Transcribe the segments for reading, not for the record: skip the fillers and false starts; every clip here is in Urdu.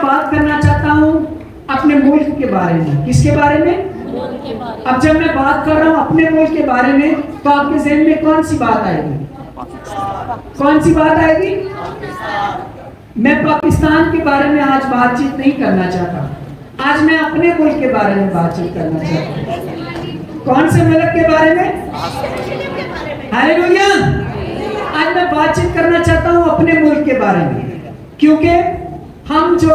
بات کرنا چاہتا ہوں اپنے ملک کے بارے میں. کس کے بارے میں؟ اب جب میں بات کر رہا ہوں اپنے ملک کے بارے میں تو آپ کے ذہن میں کون سی بات آئے گی؟ کون سی بات آئے گی؟ میں پاکستان کے بارے میں آج بات چیت نہیں کرنا چاہتا. آج میں اپنے ملک کے بارے میں بات چیت کرنا چاہتا ہوں. کون سے ملک کے بارے میں؟ ہاللیلویا. آج میں بات چیت کرنا چاہتا ہوں اپنے ملک کے بارے میں، کیونکہ ہم جو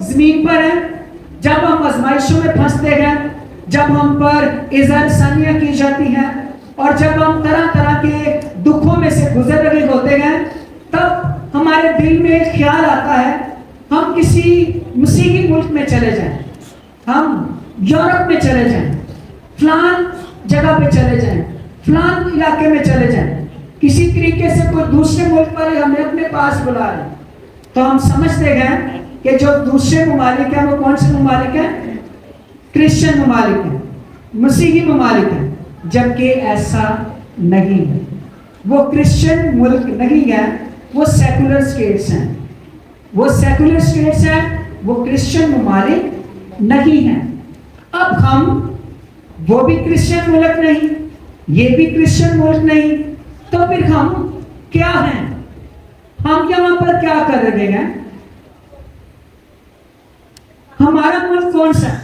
زمین پر ہیں، جب ہم آزمائشوں میں پھنستے ہیں، جب ہم پر اظہار ثانیہ کی جاتی ہیں، اور جب ہم طرح طرح کے دکھوں میں سے گزر رہے ہوتے ہیں، تب ہمارے دل میں ایک خیال آتا ہے ہم کسی مسیحی ملک میں چلے جائیں، ہم یورپ میں چلے جائیں، فلان جگہ پہ چلے جائیں، فلان علاقے میں چلے جائیں، کسی طریقے سے کوئی دوسرے ملک پر ہمیں اپنے پاس بلا لیں. تو ہم سمجھتے ہیں کہ جو دوسرے ممالک ہیں وہ کون سے ممالک ہیں؟ کرسچن ممالک ہیں، مسیحی ممالک ہیں. جبکہ ایسا نہیں ہے. وہ کرسچن ملک نہیں ہے، وہ سیکولر اسٹیٹس ہیں. وہ سیکولر اسٹیٹس ہیں، وہ کرسچن ممالک نہیں ہیں. اب ہم وہ بھی کرسچن ملک نہیں، یہ بھی کرسچن ملک نہیں، تو پھر ہم کیا ہیں؟ ہم یہاں پر کیا کر رہے ہیں؟ ہمارا ملک کون سا ہے؟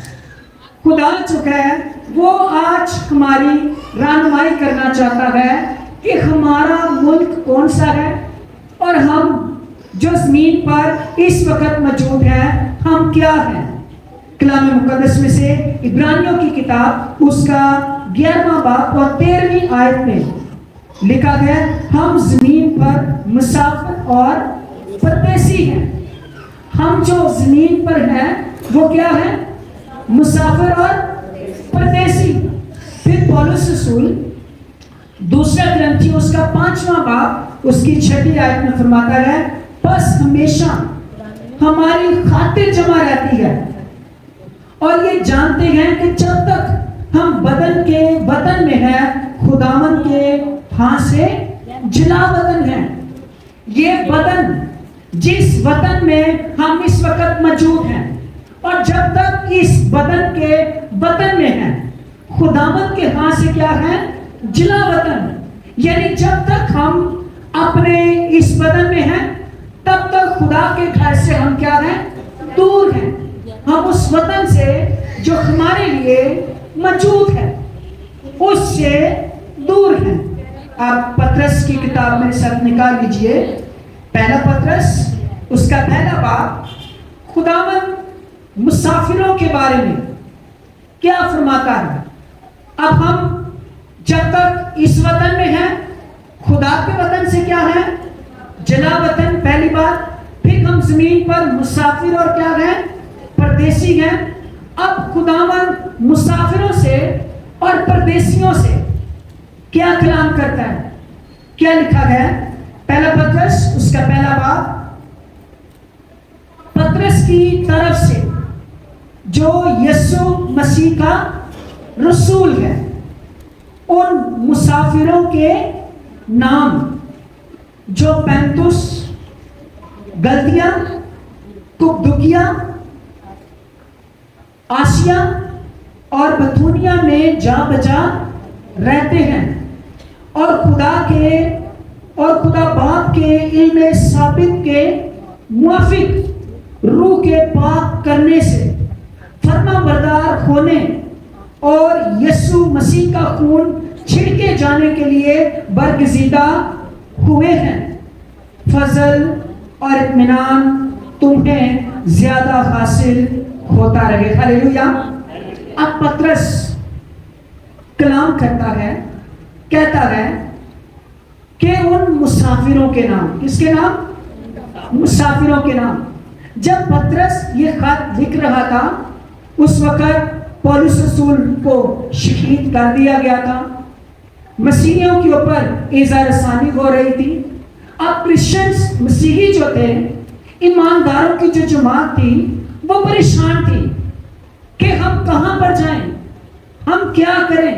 خدا چکا ہے وہ آج ہماری رہنمائی کرنا چاہتا ہے کہ ہمارا ملک کون سا ہے، اور ہم جو زمین پر اس وقت موجود ہیں ہم کیا ہیں. کلام مقدس میں سے عبرانیوں کی کتاب اس کا 11واں باب اور 13ویں آیت میں لکھا ہے ہم زمین پر مسافر اور پردیسی ہیں. ہم جو زمین پر ہیں وہ کیا ہیں؟ مسافر اور پردیسی. پھر پولس رسول دوسرا کرنتھیوں اس کا 5واں باب اس کی 6 آیت میں فرماتا ہے بس ہمیشہ ہماری خاطر جمع رہتی ہے، اور یہ جانتے ہیں کہ جب تک ہم بدن کے وطن میں ہیں خداوند کے ہاں سے جلا وطن ہیں. یہ بدن جس وطن میں ہم اس وقت موجود ہیں، اور جب تک اس بدن کے وطن میں ہیں خداوند کے ہاں سے کیا ہے؟ جلا وطن. یعنی جب تک ہم اپنے اس بدن میں ہیں تب تک خدا کے گھر سے ہم کیا ہیں؟ دور ہیں. ہم اس وطن سے جو ہمارے لیے موجود ہے اس سے دور ہیں. آپ پطرس کی کتاب میں ساتھ نکال لیجئے، پہلا پطرس اس کا 1 باب خداوند مسافروں کے بارے میں کیا فرماتا ہے. اب ہم جب تک اس وطن میں ہیں خدا کے وطن سے کیا ہے؟ جلا وطن، پہلی بات. پھر ہم زمین پر مسافر اور کیا ہیں؟ پردیسی ہیں. اب خداوند مسافروں سے اور پردیسیوں سے کیا کلام کرتا ہے؟ کیا لکھا گیا ہے؟ پہلا پطرس اس کا 1 باب. پطرس کی طرف سے جو یسوع مسیح کا رسول ہے، ان مسافروں کے نام جو پینتوس، گلتیا، کپدوکیا، آسیا اور بتھونیا میں جا بجا رہتے ہیں، اور خدا باپ کے علم ثابت کے موافق روح کے پاک کرنے سے فرما بردار ہونے اور یسوع مسیح کا خون چھڑکے جانے کے لیے برگزیدہ ہوئے ہیں. فضل اور اطمینان تمہیں زیادہ حاصل ہوتا رہے. ہاللیلویا. اب پطرس کلام کرتا ہے، کہتا ہے کہ ان مسافروں کے نام. کس کے نام؟ مسافروں کے نام. جب پطرس یہ خط لکھ رہا تھا اس وقت پولس رسول کو شہید کر دیا گیا تھا، مسیحیوں کے اوپر اظہار ثانی ہو رہی تھی. اب کرسچنز، مسیحی جو تھے، ایمانداروں کی جو جماعت تھی وہ پریشان تھی کہ ہم کہاں پر جائیں، ہم کیا کریں.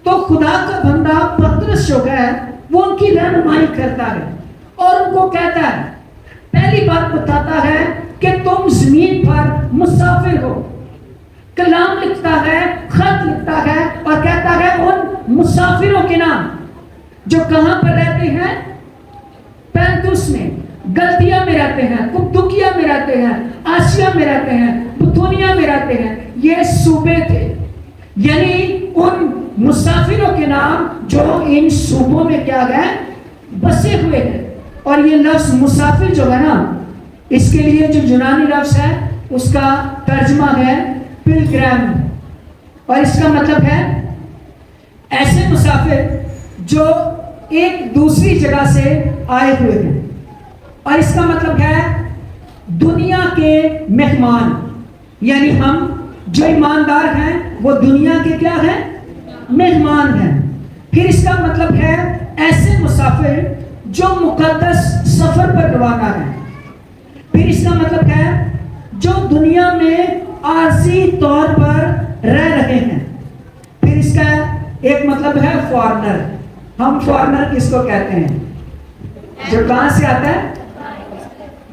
تو خدا کا بندہ پطرس جو ہے وہ ان کی رہنمائی کرتا ہے اور ان کو کہتا ہے، پہلی بات بتاتا ہے کہ تم زمین پر مسافر ہو. کلام لکھتا ہے، خط لکھتا ہے اور کہتا ہے ان مسافروں کے نام جو کہاں پر رہتے ہیں؟ پینتوس میں، گلتیا میں رہتے ہیں، کپدوکیا میں رہتے ہیں، آسیا میں رہتے ہیں، بتونیا میں رہتے ہیں. یہ صوبے تھے، یعنی ان مسافروں کے نام جو ان صوبوں میں کیا گئے؟ بسے ہوئے ہیں. اور یہ لفظ مسافر جو ہے نا، اس کے لیے جو یونانی لفظ ہے اس کا ترجمہ ہے پلگرم، اور اس کا مطلب ہے ایسے مسافر جو ایک دوسری جگہ سے آئے ہوئے ہیں. اور اس کا مطلب ہے دنیا کے مہمان، یعنی ہم جو ایماندار ہیں وہ دنیا کے کیا ہیں؟ مہمان ہیں. پھر اس کا مطلب ہے ایسے مسافر جو مقدس سفر پر روانہ ہیں. پھر اس کا مطلب ہے جو دنیا میں عارضی طور پر رہ رہے ہیں. پھر اس کا ایک مطلب ہے فارنر. ہم فارنر کس کو کہتے ہیں؟ جو کہاں سے آتا ہے؟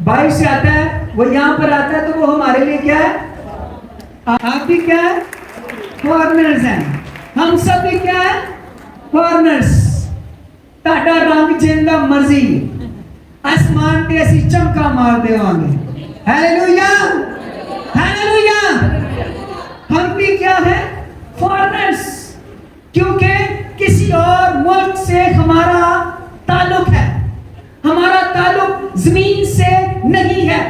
باہر سے آتا ہے، وہ یہاں پر آتا ہے تو وہ ہمارے لیے کیا ہے؟ آپ بھی کیا ہے؟ فارنرز ہیں. ہم سب بھی کیا ہے؟ فارنرز. ٹاٹا رنگ جندا مرضی آسمان تے اسی چمکا مار دے آنگے. Hallelujah, hallelujah. ہم بھی کیا ہے؟ فارنرز. کیونکہ کسی اور ملک سے ہمارا تعلق ہے، ہمارا تعلق زمین سے نہیں ہے.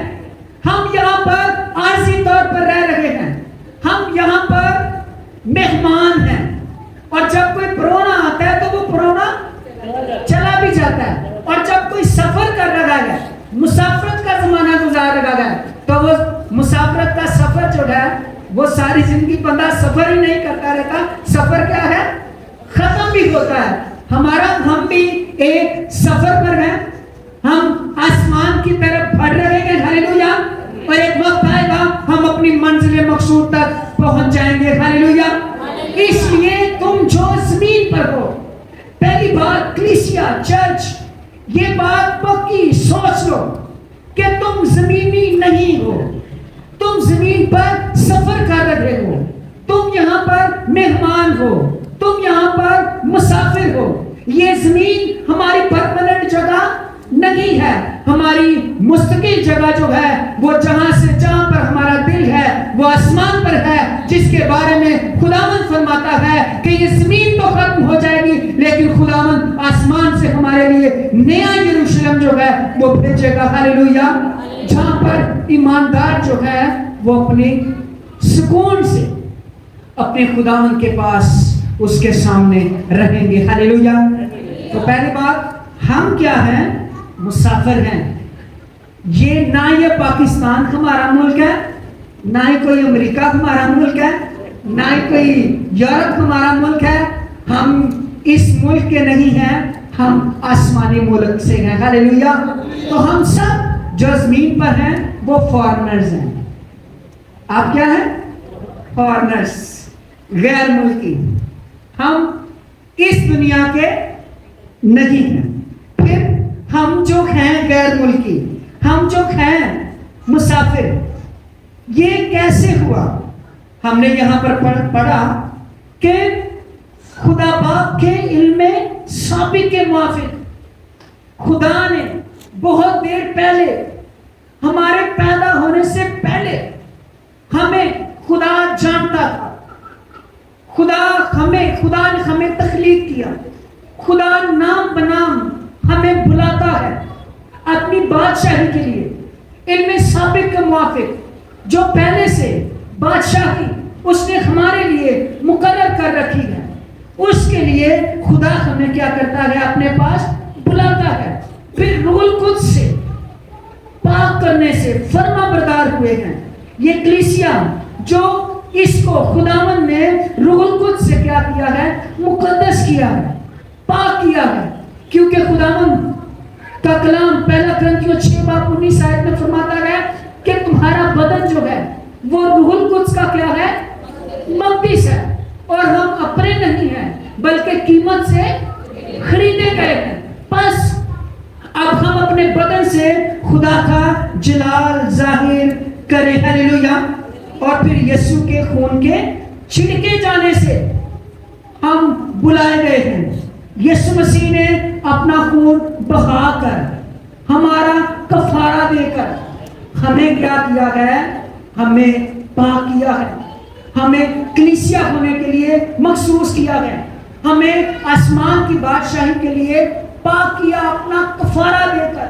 ہم یہاں پر عارضی طور پر رہ رہے ہیں، ہم یہاں پر مہمان ہیں. اور جب کوئی پرونا آتا ہے تو وہ پرونا چلا بھی جاتا ہے. اور جب کوئی سفر کر رہا ہے، مسافرت کا زمانہ گزار رہا ہے، تو وہ مسافرت کا سفر جو ہے وہ ساری زندگی بندہ سفر ہی نہیں کرتا رہتا. سفر کیا ہے؟ ختم بھی ہوتا ہے. ہم بھی ایک سفر پر ہیں، ہم آسمان کی طرف بڑھ رہے ہیں. ہیلیلویا. اور ایک وقت آئے گا ہم اپنی منزل مقصود تک پہنچ جائیں گے. ہیلیلویا. اس لیے تم جو زمین پر ہو، پہلی بات کلیسیا چرچ یہ بات پکی سوچ لو کہ تم زمینی نہیں ہو، تم زمین پر سفر کر رہے ہو، تم یہاں پر مہمان ہو، تم یہاں پر مسافر ہو. یہ زمین ہماری پرماننٹ جگہ نہیں ہے. ہماری مستقل جگہ جو ہے وہ جہاں سے جہاں پر ہمارا دل ہے وہ آسمان پر ہے، جس کے بارے میں خداوند فرماتا ہے کہ یہ زمین تو ختم ہو جائے گی لیکن خداوند آسمان سے ہمارے لیے نیا یروشلم جو ہے وہ بھیجے گا. ہیلیلویا. جہاں پر ایماندار جو ہے وہ اپنے سکون سے اپنے خداوند کے پاس اس کے سامنے رہیں گے. ہیلیلویا. تو پہلی بات ہم کیا ہیں؟ مسافر ہیں. یہ نہ یہ پاکستان ہمارا ملک ہے، نہ ہی کوئی امریکہ ہمارا ملک ہے، نہ ہی کوئی یورپ ہمارا ملک ہے. ہم اس ملک کے نہیں ہیں، ہم آسمانی ملک سے ہیں. ہیلیلویا. تو ہم سب جو زمین پر ہیں وہ فارنرز ہیں. آپ کیا ہیں؟ فارنرز، غیر ملکی. ہم اس دنیا کے نہیں ہیں. پھر ہم جو ہیں غیر ملکی، ہم جو ہیں مسافر، یہ کیسے ہوا؟ ہم نے یہاں پر پڑھا کہ خدا باپ کے علم سابق کے موافق خدا نے بہت دیر پہلے، ہمارے پیدا ہونے سے پہلے ہمیں خدا جانتا تھا. خدا نے ہمیں تخلیق کیا. خدا نام بنام ہمیں بلاتا ہے اپنی بادشاہی کے لیے. علم سابق کے موافق جو پہلے سے بادشاہی اس نے ہمارے لیے مقرر کر رکھی ہے، اس کے لیے خدا ہمیں کیا کرتا ہے؟ اپنے پاس بلاتا ہے. پھر روح القدس سے پاک کرنے سے فرما بردار ہوئے ہیں. یہ کلیسیا جو اس کو خداوند نے روح القدس سے کیا کیا ہے؟ مقدس کیا ہے، پاک کیا ہے. کیونکہ خداوند کا کلام پہلا کرنتھیوں 6:19 میں فرماتا ہے کہ تمہارا بدن جو ہے وہ روح القدس کا کیا ہے؟ مقدس ہے. اور ہم اپنے نہیں ہیں بلکہ قیمت سے خریدے گئے ہیں. بس اب ہم اپنے بدن سے خدا کا جلال ظاہر کریں. ہلیلویا. اور پھر یسوع کے خون کے چھڑکے جانے سے ہم بلائے گئے ہیں. یسوع مسیح نے اپنا خون بہا کر ہمارا کفارہ دے کر ہمیں کیا کیا ہے؟ ہمیں پاک کیا ہے. ہمیں کلیسیا ہونے کے لیے مخصوص کیا ہے. ہمیں آسمان کی بادشاہی کے لیے پاک کیا. اپنا کفارہ دے کر,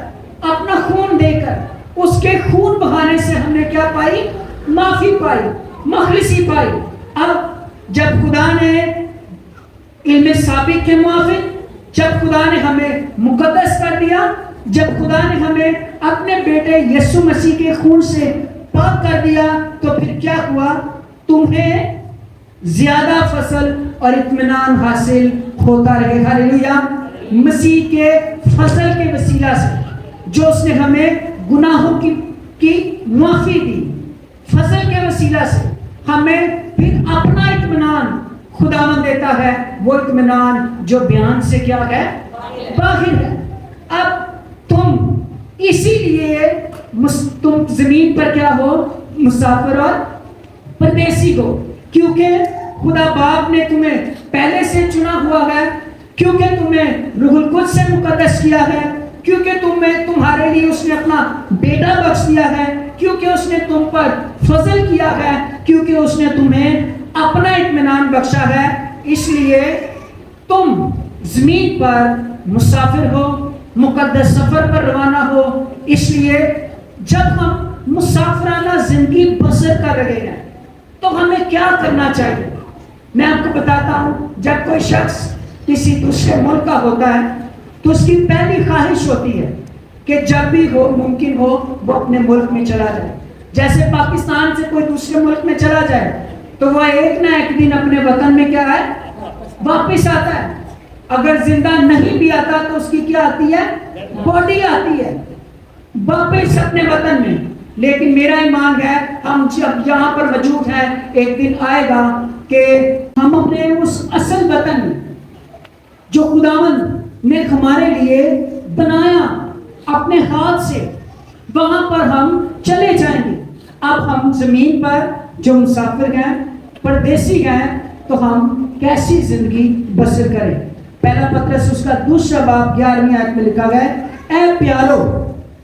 اپنا خون دے کر, اس کے خون بہانے سے ہم نے کیا پائی؟ معافی پائی, مخلصی پائی. اب جب خدا نے علم سابق کے موافق, جب خدا نے ہمیں مقدس کر دیا, جب خدا نے ہمیں اپنے بیٹے یسوع مسیح کے خون سے پاک کر دیا, تو پھر کیا ہوا؟ تمہیں زیادہ فضل اور اطمینان حاصل ہوتا رہے. ہلیلویا. مسیح کے فضل کے وسیلہ سے جو اس نے ہمیں گناہوں کی معافی دی, فضل کے وسیلہ سے ہمیں پھر اپنا اطمینان خداوند دیتا ہے. وہ اطمینان جو بیان سے کیا ہے؟ باہر ہے. اب تم اسی لیے تم زمین پر کیا ہو؟ مسافر اور پردیسی ہو, کیونکہ خدا باپ نے تمہیں پہلے سے چنا ہوا ہے, کیونکہ تمہیں روح القدس سے مقدس کیا ہے, کیونکہ تمہارے لیے اس نے اپنا بیٹا بخش دیا ہے, کیونکہ اس نے تم پر فضل کیا ہے, کیونکہ اس نے تمہیں اپنا اطمینان بخشا ہے. اس لیے تم زمین پر مسافر ہو, مقدس سفر پر روانہ ہو. اس لیے جب ہم مسافرانہ زندگی بسر کر رہے ہیں تو ہمیں کیا کرنا چاہیے؟ میں آپ کو بتاتا ہوں. جب کوئی شخص کسی دوسرے ملک کا ہوتا ہے تو اس کی پہلی خواہش ہوتی ہے کہ جب بھی ہو ممکن ہو وہ اپنے ملک میں چلا جائے. جیسے پاکستان سے کوئی دوسرے ملک میں چلا جائے تو وہ ایک نہ ایک دن اپنے وطن میں کیا ہے؟ واپس آتا ہے. اگر زندہ نہیں بھی آتا تو اس کی کیا آتی ہے؟ باڈی آتی ہے واپس اپنے وطن میں. لیکن میرا ایمان ہے ہم جب یہاں پر موجود ہیں, ایک دن آئے گا کہ ہم اپنے اس اصل وطن میں جو خداوند نے ہمارے لیے بنایا اپنے ہاتھ سے, وہاں پر ہم چلے جائیں گے. اب ہم زمین پر جو مسافر ہیں, پردیسی ہیں, تو ہم کیسی زندگی بسر کریں؟ پہلا پترس اس کا 2 باب 11ویں آیت میں لکھا گیا ہے, اے پیارو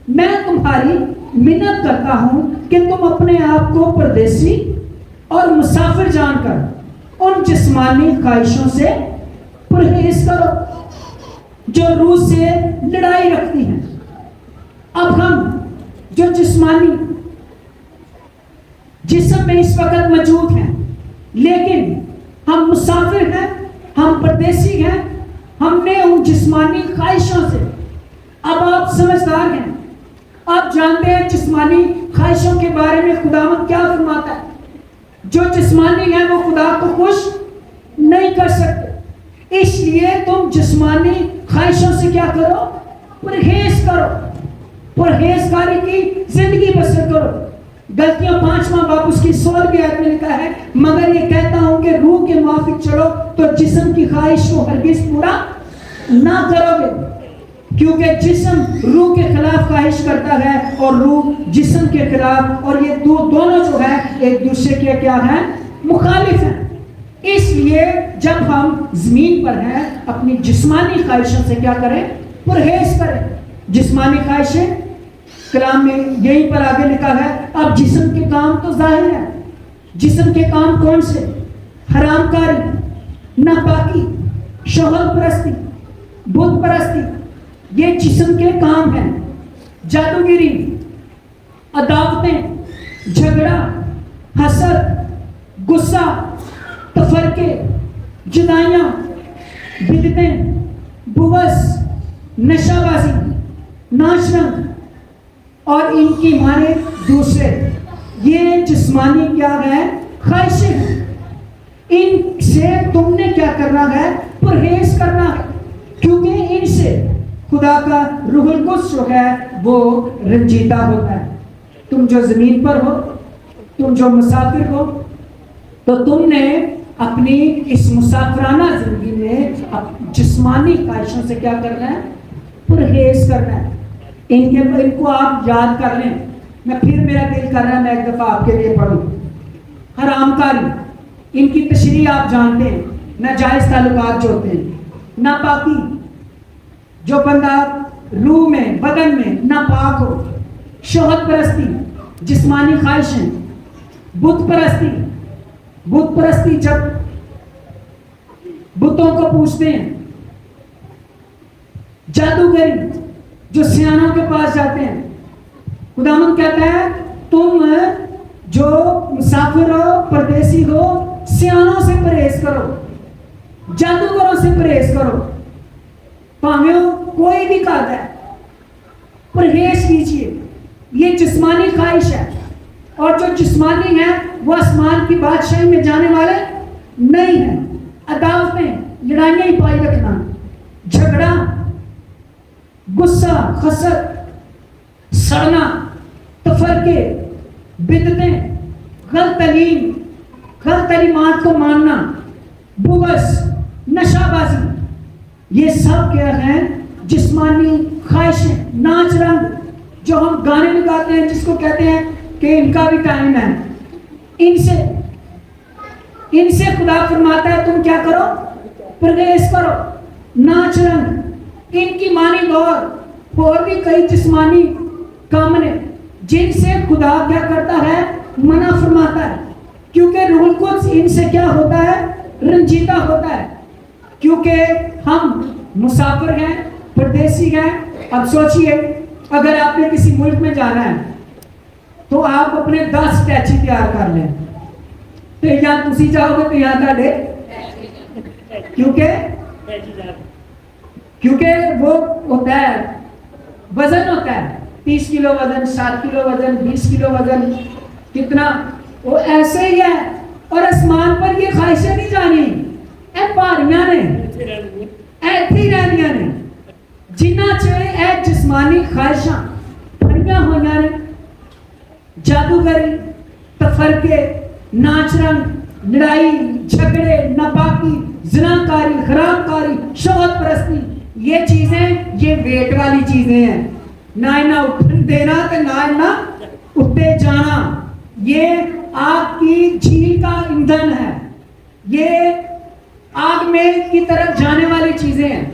میں تمہاری منت کرتا ہوں کہ تم اپنے آپ کو پردیسی اور مسافر جان کر ان جسمانی خواہشوں سے پرہیز کرو جو روح سے لڑائی رکھتی ہیں. اب ہم جو جسمانی جسم میں اس وقت موجود ہیں, لیکن ہم مسافر ہیں, ہم پردیسی ہیں, ہم نے ان جسمانی خواہشوں سے, اب آپ سمجھدار ہیں, آپ جانتے ہیں جسمانی خواہشوں کے بارے میں خداوند کیا فرماتا ہے. جو جسمانی ہیں وہ خدا کو خوش نہیں کر سکتے. اس لیے تم جسمانی خواہشوں سے کیا کرو؟ پرہیز کرو, پرہیزگاری کی زندگی بسر کرو. غلطیاں 5واں باب اس کی 16ویں آیت میں لکھا ہے, مگر یہ کہتا ہوں کہ روح کے موافق چلو تو جسم کی خواہش کو ہرگز پورا نہ کرو گے, کیونکہ جسم روح کے خلاف خواہش کرتا ہے اور روح جسم کے خلاف, اور یہ دونوں جو ہے ایک دوسرے کے کیا ہیں؟ مخالف ہیں. اس لیے جب ہم زمین پر ہیں اپنی جسمانی خواہشوں سے کیا کریں؟ پرہیز کریں. جسمانی خواہشیں کلام میں یہیں پر آگے لکھا ہے. اب جسم کے کام تو ظاہر ہے. جسم کے کام کون سے؟ حرام کاری, ناپاکی, شوہر پرستی, بت پرستی, یہ جسم کے کام ہیں. جادوگری, عداوتیں, جھگڑا, حسد, غصہ, تفرقے, جدائیاں, بدعتیں, بغض, نشہ بازی, ناچ رنگ اور ان کی معنی دوسرے, یہ جسمانی کیا ہے؟ خواہشیں ہیں. ان سے تم نے کیا کرنا ہے؟ پرہیز کرنا ہے, کیونکہ ان سے خدا کا روح القدس جو ہے وہ رنجیدہ ہوتا ہے. تم جو زمین پر ہو, تم جو مسافر ہو, تو تم نے اپنی اس مسافرانہ زندگی میں جسمانی خواہشوں سے کیا کرنا ہے؟ پرہیز کرنا ہے. ان کو آپ یاد کر لیں. میں پھر میرا دل کر رہا ہے میں ایک دفعہ آپ کے لیے پڑھوں. حرام کاری, ان کی تشریح آپ جانتے ہیں. ناجائز تعلقات جو ہوتے ہیں, ناپاکی, جو بندہ روح میں بدن میں ناپاک ہو, شہوت پرستی, جسمانی خواہشیں, بت پرستی جب بتوں کو پوچھتے ہیں, جادوگری جو سیانوں کے پاس جاتے ہیں. خداوند کہتا ہے تم جو مسافر ہو, پردیسی ہو, سیانوں سے پرہیز کرو, جادوگروں سے پرہیز کرو. پامیوں کوئی بھی کہتا ہے پرہیز کیجیے. یہ جسمانی خواہش ہے, اور جو جسمانی ہے وہ آسمان کی بادشاہی میں جانے والے نہیں ہیں. عداوتیں, لڑائیاں ہی پائی رکھنا, جھگڑا, غصہ, حسد, سڑنا, تفرقے, بدعتیں, غلط تعلیمات کو ماننا, بغض, نشہ بازی, یہ سب کیا ہیں جسمانی خواہشیں. ناچ رنگ جو ہم گانے میں گاتے ہیں, جس کو کہتے ہیں کہ ان کا بھی ٹائم ہے, ان سے خدا فرماتا ہے تم کیا کرو, پرہیز کرو. ناچ رنگ, ان کی مانی اور بھی کئی جسمانی کام نے جن سے خدا کیا کرتا ہے, منع فرماتا ہے. کیونکہ روح القدس ان سے کیا ہوتا ہے, رنجیدہ ہوتا ہے. کیونکہ ہم مسافر ہیں, پردیسی ہیں. اب سوچئے اگر آپ نے کسی ملک میں جانا ہے تو آپ اپنے 10 ٹیچی تیار کر لیں. تو یہاں تسی جاؤ گے تو یہاں تھے, کیونکہ وہ ہوتا ہے, وزن ہوتا ہے, 30 کلو وزن, 7 کلو وزن, 20 کلو وزن, کتنا وہ ایسے ہی ہے. اور آسمان پر یہ خواہشیں نہیں جانی, اے پہاڑیاں نے, ایتھی رہنیاں نے, جنہ چاہے اے جسمانی خواہشاں پڑیاں ہویاں نے. جادوگری, تفرقے, ناچ رنگ, لڑائی جھگڑے, ناپاکی, زناکاری, خرابکاری, شہوت پرستی, یہ چیزیں یہ ویٹ والی چیزیں ہیں. نہ اٹھن دینا تے نہ اٹھتے جانا. یہ آگ کی جھیل کا ایندھن ہے, یہ آگ میں کی طرف جانے والی چیزیں ہیں.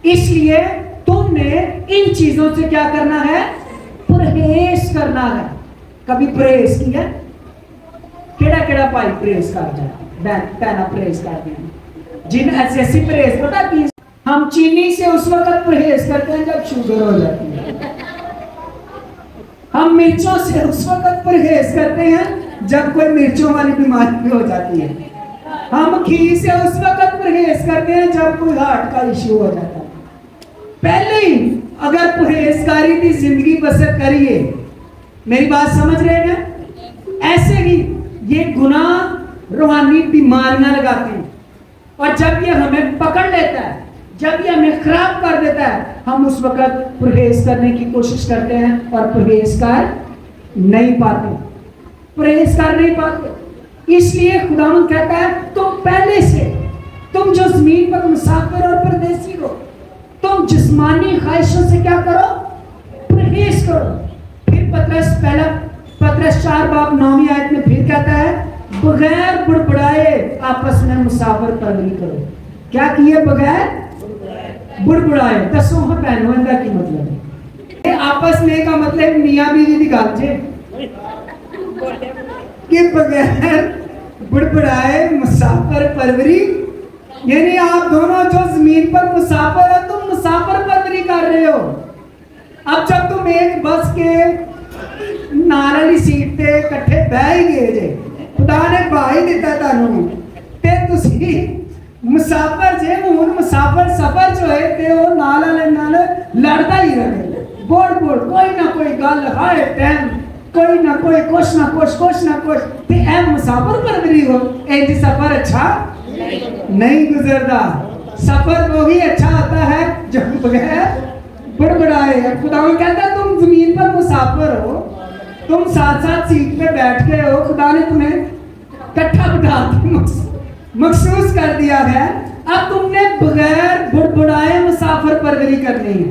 اس لیے تم نے ان چیزوں سے کیا کرنا ہے, پرہیز کرنا ہے. کبھی پرہیز کیا, کیڑا پائی پرہیز کر جائے, پہنا پرہیز کر دیں. جن ایسی پرہیز پتا کی, ہم چینی سے اس وقت پرہیز کرتے ہیں جب شوگر ہو جاتی ہے. ہم مرچوں سے اس وقت پرہیز کرتے ہیں جب کوئی مرچوں والی بیماری ہو جاتی ہے. ہم گھی سے اس وقت پرہیز کرتے ہیں جب کوئی ہارٹ کا ایشو ہو جاتا ہے. پہلے ہی اگر پرہیزگاری کی زندگی بسر کریے, میری بات سمجھ رہے ہیں, ایسے ہی یہ گناہ روحانی بیماریاں لگاتے ہیں. اور جب یہ ہمیں پکڑ لیتا ہے, جب یہ ہمیں خراب کر دیتا ہے, ہم اس وقت پرہیز کرنے کی کوشش کرتے ہیں اور پرہیز کر نہیں پاتے. اس لیے خداوند کہتا ہے تم پہلے سے, تم جو زمین پر مسافر اور پردیسی ہو, تم جسمانی خواہشوں سے کیا کرو, پرہیز کرو. پھر پطرس 4:9 آیت میں پھر کہتا ہے بغیر بڑبڑائے آپس میں مسافر پروری کرو. کیا کیے, بغیر بڑبڑائے. دسو ہاں پہنو ان کا کی مطلب ہے, آپس میں کا مطلب میاں بیوی دی گل جے, کہ بغیر بڑبڑائے مسافر پروری, یعنی آپ دونوں جو زمین پر مسافر ہیں, تم مسافر پروری کر رہے ہو. اب جب تم ایک بس کے نال والی سیٹ تے کٹھے بہ ہی گئے جے, خدا نے پا ہی دیتا تانوں, تے تسی مسافر جے. ہن مسافر سفر جو ہے تے وہ نال والے نال لڑدا ہی رہے, بوڑ کوئی نہ کوئی گل, ہائے ٹائم کوئی نہ کوئی, کچھ نہ کچھ. تے اے مسافر پروری ہو, اے سفر اچھا نہیں گزرتا. سفر وہی اچھا ہوتا ہے جو بغیر بڑبڑائے. خدا کہتا ہے تم زمین پر مسافر ہو, تم ساتھ سیٹ پہ بیٹھ کے ہو, خدا نے تمہیں کٹھا بٹھا مخصوص کر دیا ہے. اب تم نے بغیر بڑبڑائے مسافر پروری کرنی ہے.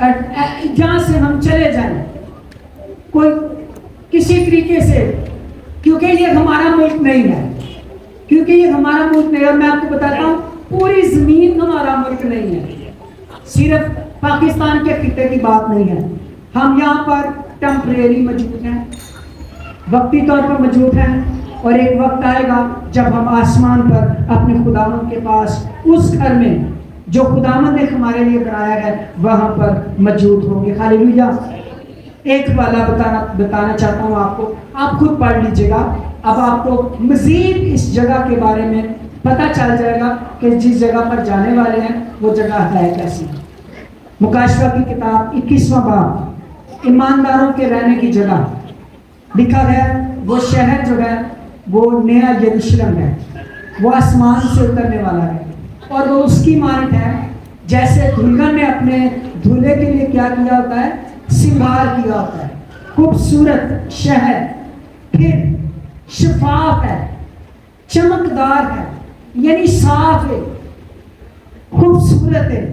جہاں سے ہم چلے جائیں کوئی کسی طریقے سے، کیونکہ یہ ہمارا ملک نہیں ہے، کیونکہ یہ ہمارا ملک نہیں ہے۔ اور میں آپ کو بتاتا ہوں پوری زمین ہمارا ملک نہیں ہے، صرف پاکستان کے خطے کی بات نہیں ہے۔ ہم یہاں پر ٹیمپریری موجود ہیں، وقتی طور پر موجود ہیں، اور ایک وقت آئے گا جب ہم آسمان پر اپنے خداوند کے پاس اس گھر میں جو خداوند نے ہمارے لیے بنایا ہے وہاں پر موجود ہوں گے۔ ہاللیلویہ۔ ایک والا بتانا چاہتا ہوں آپ کو، آپ خود پڑھ لیجئے گا، اب آپ کو مزید اس جگہ کے بارے میں پتہ چل جائے گا کہ جس جگہ پر جانے والے ہیں وہ جگہ ہے کیسی۔ مکاشفہ کی کتاب 21واں باب، ایمانداروں کے رہنے کی جگہ، لکھا ہے وہ شہر جو ہے وہ نیا یروشلم ہے، وہ آسمان سے اترنے والا ہے، اور وہ اس کی مانند ہے جیسے دلہن نے اپنے دولہے کے لیے کیا کیا ہوتا ہے، سنگھار کیا ہوتا ہے۔ خوبصورت شہر، پھر شفاف ہے، چمکدار ہے، یعنی صاف ہے، خوبصورت ہے۔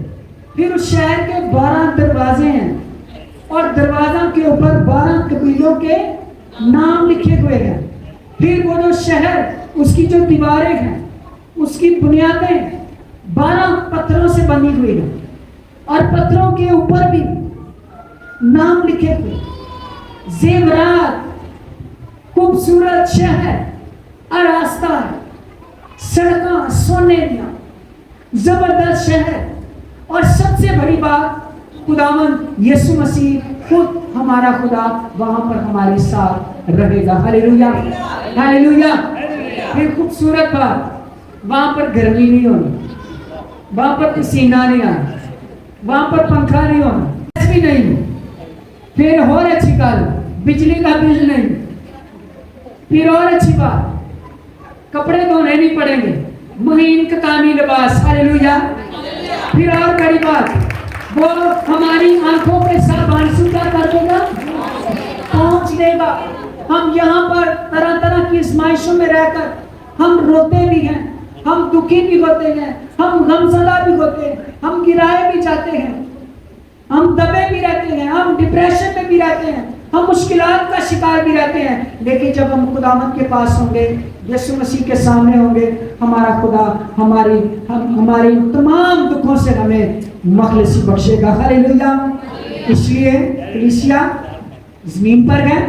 پھر اس شہر کے 12 دروازے ہیں، اور دروازوں کے اوپر 12 قبیلوں کے نام لکھے ہوئے ہیں۔ پھر وہ جو شہر، اس کی جو دیواریں ہیں، اس کی بنیادیں 12 پتھروں سے بنی ہوئی ہیں، اور پتھروں کے اوپر بھی نام لکھے ہوئے، زیورات، خوبصورت شہر، آراستہ ہے، سڑکاں سونے دیا، زبردست شہر، اور سب سے بڑی بات خداوند یسوع مسیح خود ہمارا خدا وہاں پر ہمارے ساتھ رہے گا۔ ہاللیلویہ، ہاللیلویہ۔ پھر خوبصورت بات، وہاں پر گرمی نہیں ہونی، وہاں پر پسینہ نہیں آنا، وہاں پر پنکھا نہیں ہونا، گیس بھی نہیں۔ پھر اور اچھی بات، بجلی کا بل نہیں۔ پھر اور اچھی بات، کپڑے دھونے نہیں پڑیں گے، مہین کتانی لباس۔ ہاللیلویہ۔ پھر اور بڑی بات، وہ ہماری آنکھوں پہ صابن سوتا کر دے گا، پہنچ دے گا۔ ہم یہاں پر طرح طرح کی آزمائشوں میں رہ کر ہم روتے بھی ہیں، ہم دکھی بھی ہوتے ہیں، ہم غمزدہ بھی ہوتے ہیں، ہم گرائے بھی جاتے ہیں، ہم دبے بھی رہتے ہیں، ہم ڈپریشن میں بھی رہتے ہیں، ہم مشکلات کا شکار بھی رہتے ہیں۔ لیکن جب ہم خداوند کے پاس ہوں گے، یسوع مسیح کے سامنے ہوں گے، ہمارا خدا ہماری تمام دکھوں سے ہمیں مخلصی بخشے گا۔ ہاللیلویہ۔ اس لیے کلیسیا زمین پر ہے،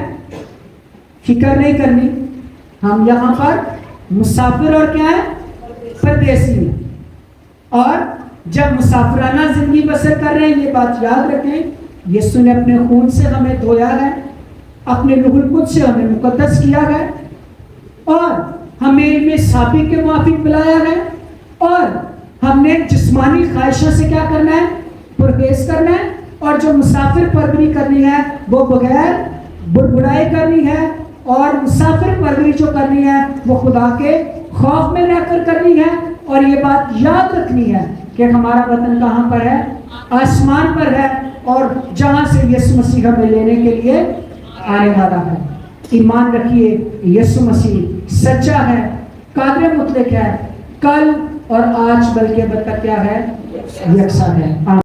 فکر نہیں کرنی، ہم یہاں پر مسافر اور کیا ہے، پردیسی ہیں، اور جب مسافرانہ زندگی بسر کر رہے ہیں، یہ بات یاد رکھیں، یسوع نے اپنے خون سے ہمیں دھویا ہے، اپنے روح القدس سے ہمیں مقدس کیا ہے، اور ہمیں علم صافی کے موافق بلایا ہے، اور ہم نے جسمانی خواہشوں سے کیا کرنا ہے، پرہیز کرنا ہے، اور جو مسافر پروری کرنی ہے وہ بغیر بڑبڑائی کرنی ہے، اور مسافر پروری جو کرنی ہے وہ خدا کے خوف میں رہ کر کرنی ہے۔ اور یہ بات یاد رکھنی ہے کہ ہمارا وطن کہاں پر ہے، آسمان پر ہے، اور جہاں سے یسوع مسیح ہمیں لینے کے لیے آنے والا ہے۔ ایمان رکھیے، یسوع مسیح سچا ہے، قادر مطلق ہے، کل اور آج بلکہ اب تک کیا ہے، یکساں ہے۔